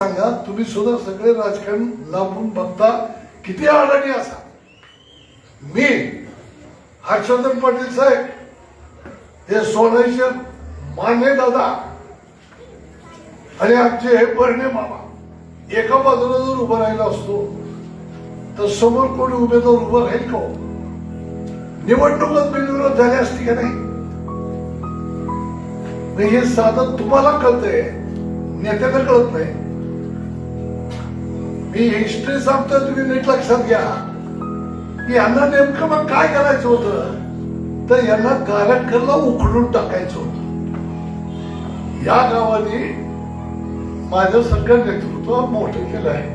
सांगा, तुम्ही सुद्धा सगळे राजकारण लांबून बघता, किती अडाणी असा. मी हर्षवर्धन पाटील साहेब, हे सोनाईचे माने दादा आणि आमचे हे बर्णे मामा एका बाजूला जर उभं राहिला असतो तर समोर कोणी उमेदवार उभं राहील का? निवडणुकात बिनविरोध झाली असती का नाही? हे साधन तुम्हाला कळतंय, नेत्याला कळत नाही. मी हिस्ट्री सांगतोय, तुम्ही नीट लक्षात घ्या की यांना नेमकं मग काय करायचं होतं, तर यांना गारटकरला उखडून टाकायचं होतं. या गावाने माझं सगळं नेतृत्व मोठं केलं आहे.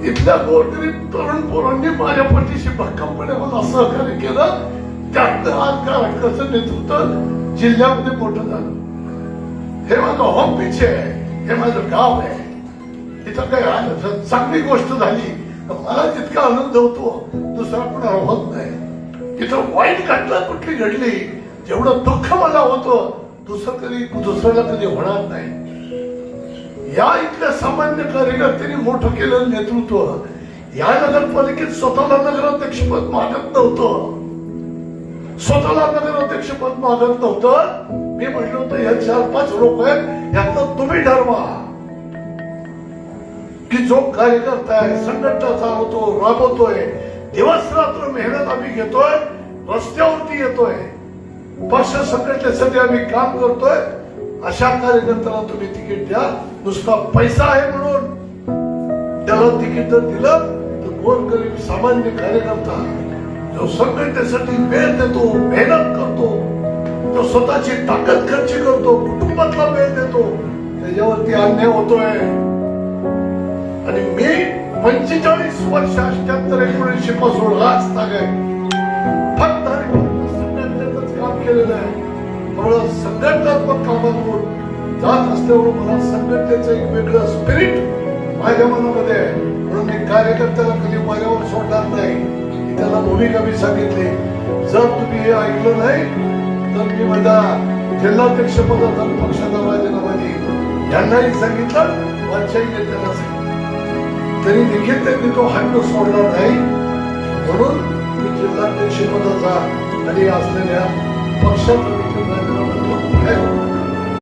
इथल्या गोरगरीब तरुण पोरांनी माझ्या पाठीशी भक्कमपणे मला सहकार्य केलं. त्यातनं आज गारटकरचं नेतृत्व जिल्ह्यामध्ये मोठं झालं. हे माझं होम पिच आहे, हे माझं गाव आहे. इथं काय चांगली गोष्ट झाली मला जितका आनंद होतो दुसरा कोणाला होत नाही. इथं वाईट घटना कुठली घडली, जेवढं दुःख मला होतं दुसऱ्याला कधी होणार नाही. या इथल्या सामान्य कार्यकर्त्यांनी मोठं केलेलं नेतृत्व या नगरपालिकेत स्वतःला नगराध्यक्षपद मागत नव्हतं. स्वतःला नगराध्यक्षपद मागत नव्हतं. मी म्हटलं होतं या 4-5 लोक आहेत, यातलं तुम्ही ठरवा की जो कार्यकर्ता आहे, संघटना चालवतो, राबवतोय, दिवस रात्र मेहनत आम्ही घेतोय, रस्त्यावरती येतोय, पक्ष संघटनेसाठी आम्ही काम करतोय, अशा कार्यकर्त्याला तुम्ही तिकीट द्या. नुसता पैसा आहे म्हणून त्याला तिकीट जर दिलं तर गोरगरीब सामान्य कार्यकर्ता जो संघटनेसाठी वेळ देतो, मेहनत करतो, जो स्वतःची ताकद खर्च करतो, कुटुंबातला वेळ देतो, त्याच्यावरती अन्याय होतोय. आणि मी 45 वर्ष 78-19 पासून आज तागाय फक्त संघटनेतच काम केलेलं आहे. मला संघटनात्मक कामातून जात असल्यामुळे मला संघटनेचं एक वेगळं स्पिरिट माझ्या मनामध्ये आहे. म्हणून मी कार्यकर्त्याला कधी माझ्यावर सोडणार नाही. त्याला भूमिका मी सांगितली. जर तुम्ही हे ऐकलं नाही तर मी माझ्या जिल्हाध्यक्ष पदाचा पक्षाचा राजीनामा देईन. यांनाही सांगितलं, माझ्याही नेत्याला सांगितलं, तरी देखील त्यांनी तो हट्ट सोडला नाही. म्हणून मी जिल्हाध्यक्ष पदाचा आणि असलेल्या पक्षाचा देखील राजीनामा